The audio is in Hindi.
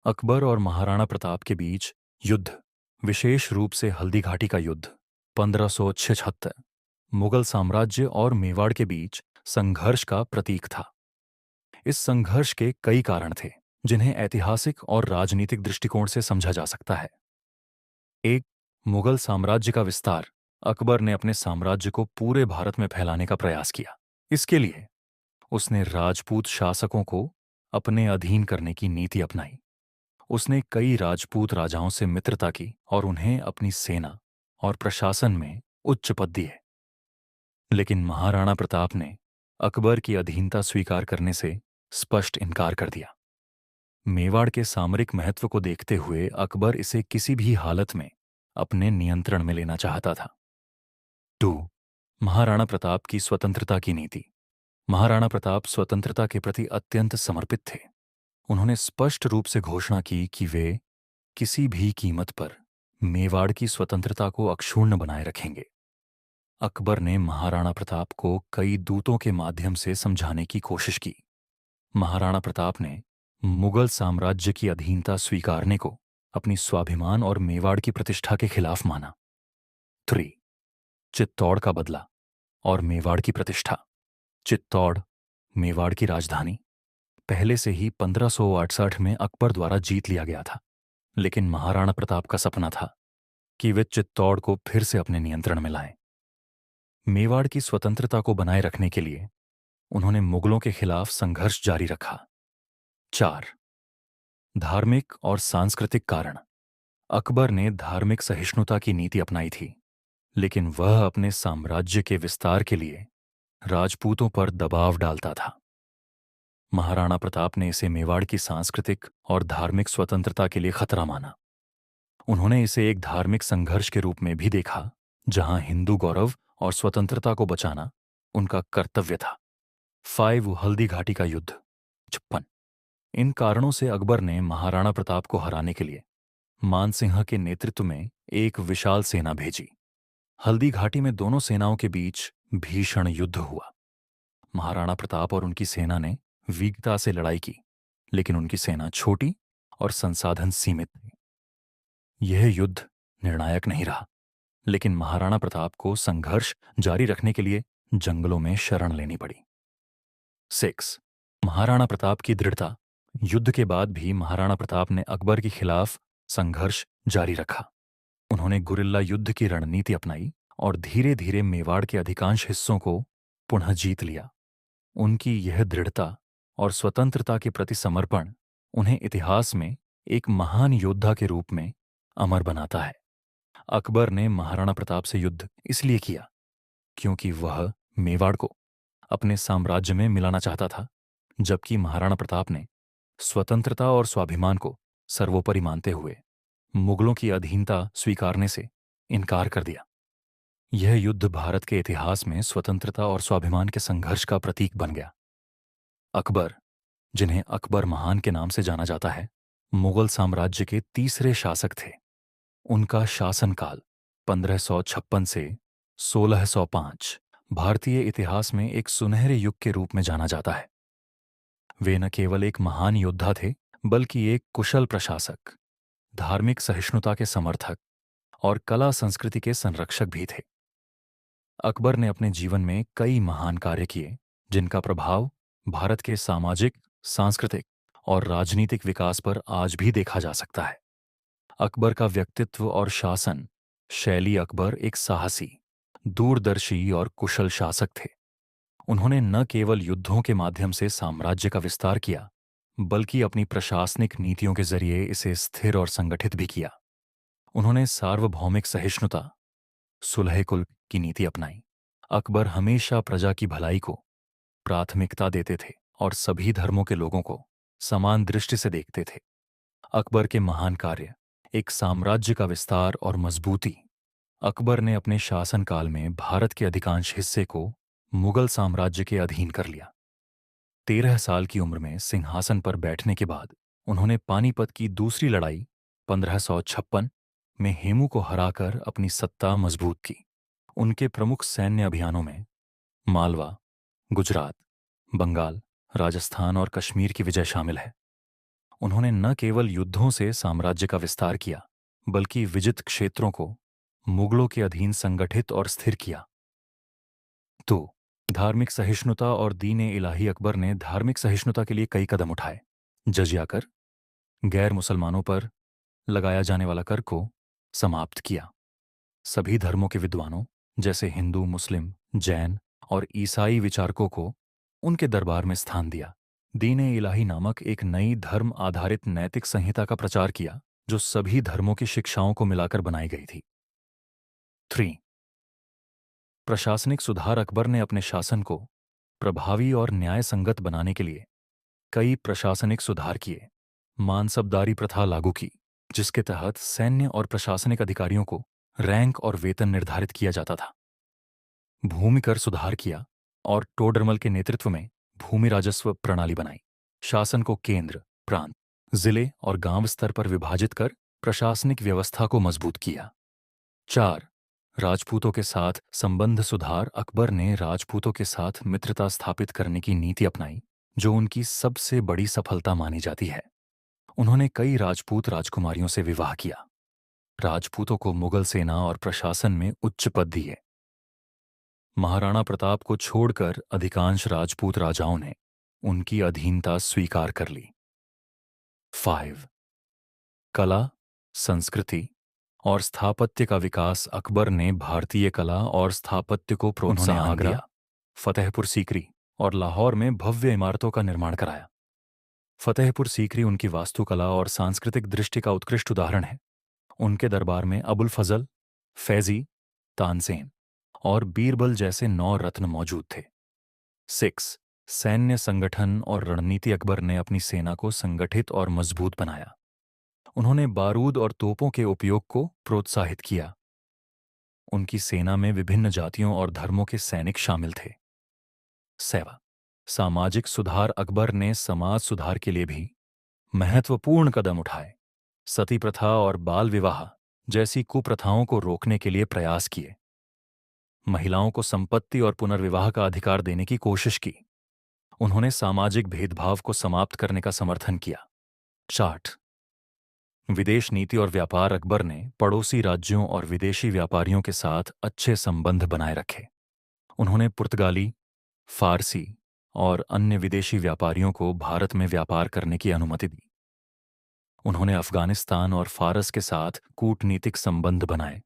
अकबर और महाराणा प्रताप के बीच युद्ध, विशेष रूप से हल्दी घाटी का युद्ध 1576, मुगल साम्राज्य और मेवाड़ के बीच संघर्ष का प्रतीक था। इस संघर्ष के कई कारण थे जिन्हें ऐतिहासिक और राजनीतिक दृष्टिकोण से समझा जा सकता है। एक, मुगल साम्राज्य का विस्तार। अकबर ने अपने साम्राज्य को पूरे भारत में फैलाने का प्रयास किया। इसके लिए उसने राजपूत शासकों को अपने अधीन करने की नीति अपनाई। उसने कई राजपूत राजाओं से मित्रता की और उन्हें अपनी सेना और प्रशासन में उच्च पद दिए। लेकिन महाराणा प्रताप ने अकबर की अधीनता स्वीकार करने से स्पष्ट इनकार कर दिया। मेवाड़ के सामरिक महत्व को देखते हुए अकबर इसे किसी भी हालत में अपने नियंत्रण में लेना चाहता था। 2. महाराणा प्रताप की स्वतंत्रता की नीति। महाराणा प्रताप स्वतंत्रता के प्रति अत्यंत समर्पित थे। उन्होंने स्पष्ट रूप से घोषणा की कि वे किसी भी कीमत पर मेवाड़ की स्वतंत्रता को अक्षुण्ण बनाए रखेंगे। अकबर ने महाराणा प्रताप को कई दूतों के माध्यम से समझाने की कोशिश की। महाराणा प्रताप ने मुगल साम्राज्य की अधीनता स्वीकारने को अपनी स्वाभिमान और मेवाड़ की प्रतिष्ठा के खिलाफ माना। 3. चित्तौड़ का बदला और मेवाड़ की प्रतिष्ठा। चित्तौड़, मेवाड़ की राजधानी, पहले से ही 1568 में अकबर द्वारा जीत लिया गया था। लेकिन महाराणा प्रताप का सपना था कि वे चित्तौड़ को फिर से अपने नियंत्रण में लाएं। मेवाड़ की स्वतंत्रता को बनाए रखने के लिए उन्होंने मुगलों के खिलाफ संघर्ष जारी रखा। 4. धार्मिक और सांस्कृतिक कारण। अकबर ने धार्मिक सहिष्णुता की नीति अपनाई थी, लेकिन वह अपने साम्राज्य के विस्तार के लिए राजपूतों पर दबाव डालता था। महाराणा प्रताप ने इसे मेवाड़ की सांस्कृतिक और धार्मिक स्वतंत्रता के लिए खतरा माना। उन्होंने इसे एक धार्मिक संघर्ष के रूप में भी देखा, जहां हिंदू गौरव और स्वतंत्रता को बचाना उनका कर्तव्य था। 5. हल्दी घाटी का युद्ध 56। इन कारणों से अकबर ने महाराणा प्रताप को हराने के लिए मानसिंह के नेतृत्व में एक विशाल सेना भेजी। हल्दी घाटी में दोनों सेनाओं के बीच भीषण युद्ध हुआ। महाराणा प्रताप और उनकी सेना ने वीरता से लड़ाई की, लेकिन उनकी सेना छोटी और संसाधन सीमित थे। यह युद्ध निर्णायक नहीं रहा, लेकिन महाराणा प्रताप को संघर्ष जारी रखने के लिए जंगलों में शरण लेनी पड़ी। 6. महाराणा प्रताप की दृढ़ता। युद्ध के बाद भी महाराणा प्रताप ने अकबर के खिलाफ संघर्ष जारी रखा। उन्होंने गुरिल्ला युद्ध की रणनीति अपनाई और धीरे धीरे मेवाड़ के अधिकांश हिस्सों को पुनः जीत लिया। उनकी यह दृढ़ता और स्वतंत्रता के प्रति समर्पण उन्हें इतिहास में एक महान योद्धा के रूप में अमर बनाता है। अकबर ने महाराणा प्रताप से युद्ध इसलिए किया क्योंकि वह मेवाड़ को अपने साम्राज्य में मिलाना चाहता था, जबकि महाराणा प्रताप ने स्वतंत्रता और स्वाभिमान को सर्वोपरि मानते हुए मुगलों की अधीनता स्वीकारने से इनकार कर दिया। यह युद्ध भारत के इतिहास में स्वतंत्रता और स्वाभिमान के संघर्ष का प्रतीक बन गया। अकबर, जिन्हें अकबर महान के नाम से जाना जाता है, मुगल साम्राज्य के तीसरे शासक थे। उनका शासनकाल 1556 से 1605 भारतीय इतिहास में एक सुनहरे युग के रूप में जाना जाता है। वे न केवल एक महान योद्धा थे, बल्कि एक कुशल प्रशासक, धार्मिक सहिष्णुता के समर्थक और कला संस्कृति के संरक्षक भी थे। अकबर ने अपने जीवन में कई महान कार्य किए, जिनका प्रभाव भारत के सामाजिक, सांस्कृतिक और राजनीतिक विकास पर आज भी देखा जा सकता है। अकबर का व्यक्तित्व और शासन शैली। अकबर एक साहसी, दूरदर्शी और कुशल शासक थे। उन्होंने न केवल युद्धों के माध्यम से साम्राज्य का विस्तार किया, बल्कि अपनी प्रशासनिक नीतियों के जरिए इसे स्थिर और संगठित भी किया। उन्होंने सार्वभौमिक सहिष्णुता, सुलह कुल की नीति अपनाई। अकबर हमेशा प्रजा की भलाई को प्राथमिकता देते थे और सभी धर्मों के लोगों को समान दृष्टि से देखते थे। अकबर के महान कार्य, एक साम्राज्य का विस्तार और मजबूती। अकबर ने अपने शासनकाल में भारत के अधिकांश हिस्से को मुगल साम्राज्य के अधीन कर लिया। 13 साल की उम्र में सिंहासन पर बैठने के बाद उन्होंने पानीपत की दूसरी लड़ाई 1556 में हेमू को हराकर अपनी सत्ता मजबूत की। उनके प्रमुख सैन्य अभियानों में मालवा, गुजरात, बंगाल, राजस्थान और कश्मीर की विजय शामिल है। उन्होंने न केवल युद्धों से साम्राज्य का विस्तार किया, बल्कि विजित क्षेत्रों को मुगलों के अधीन संगठित और स्थिर किया। तो धार्मिक सहिष्णुता और दीन-ए इलाही अकबर ने धार्मिक सहिष्णुता के लिए कई कदम उठाए। जजिया कर, गैर मुसलमानों पर लगाया जाने वाला कर को समाप्त किया। सभी धर्मों के विद्वानों जैसे हिंदू, मुस्लिम, जैन और ईसाई विचारकों को उनके दरबार में स्थान दिया। दीन-ए इलाही नामक एक नई धर्म आधारित नैतिक संहिता का प्रचार किया जो सभी धर्मों की शिक्षाओं को मिलाकर बनाई गई थी। 3. प्रशासनिक सुधार। अकबर ने अपने शासन को प्रभावी और न्याय संगत बनाने के लिए कई प्रशासनिक सुधार किए। मानसबदारी प्रथा लागू की, जिसके तहत सैन्य और प्रशासनिक अधिकारियों को रैंक और वेतन निर्धारित किया जाता था। भूमि कर सुधार किया और टोडरमल के नेतृत्व में भूमि राजस्व प्रणाली बनाई। शासन को केंद्र, प्रांत, जिले और गांव स्तर पर विभाजित कर प्रशासनिक व्यवस्था को मजबूत किया। 4. राजपूतों के साथ संबंध सुधार। अकबर ने राजपूतों के साथ मित्रता स्थापित करने की नीति अपनाई, जो उनकी सबसे बड़ी सफलता मानी जाती है। उन्होंने कई राजपूत राजकुमारियों से विवाह किया। राजपूतों को मुगल सेना और प्रशासन में उच्च पद दिए। महाराणा प्रताप को छोड़कर अधिकांश राजपूत राजाओं ने उनकी अधीनता स्वीकार कर ली। 5. कला, संस्कृति और स्थापत्य का विकास। अकबर ने भारतीय कला और स्थापत्य को प्रोत्साहन दिया। फतेहपुर सीकरी और लाहौर में भव्य इमारतों का निर्माण कराया। फतेहपुर सीकरी उनकी वास्तुकला और सांस्कृतिक दृष्टि का उत्कृष्ट उदाहरण है। उनके दरबार में अबुल फजल, फैजी, तानसेन और बीरबल जैसे 9 रत्न मौजूद थे। 6. सैन्य संगठन और रणनीति। अकबर ने अपनी सेना को संगठित और मजबूत बनाया। उन्होंने बारूद और तोपों के उपयोग को प्रोत्साहित किया। उनकी सेना में विभिन्न जातियों और धर्मों के सैनिक शामिल थे। 7. सामाजिक सुधार। अकबर ने समाज सुधार के लिए भी महत्वपूर्ण कदम उठाए। सती प्रथा और बाल विवाह जैसी कुप्रथाओं को रोकने के लिए प्रयास किए। महिलाओं को संपत्ति और पुनर्विवाह का अधिकार देने की कोशिश की। उन्होंने सामाजिक भेदभाव को समाप्त करने का समर्थन किया। 8. विदेश नीति और व्यापार। अकबर ने पड़ोसी राज्यों और विदेशी व्यापारियों के साथ अच्छे संबंध बनाए रखे। उन्होंने पुर्तगाली, फारसी और अन्य विदेशी व्यापारियों को भारत में व्यापार करने की अनुमति दी। उन्होंने अफगानिस्तान और फारस के साथ कूटनीतिक संबंध बनाए।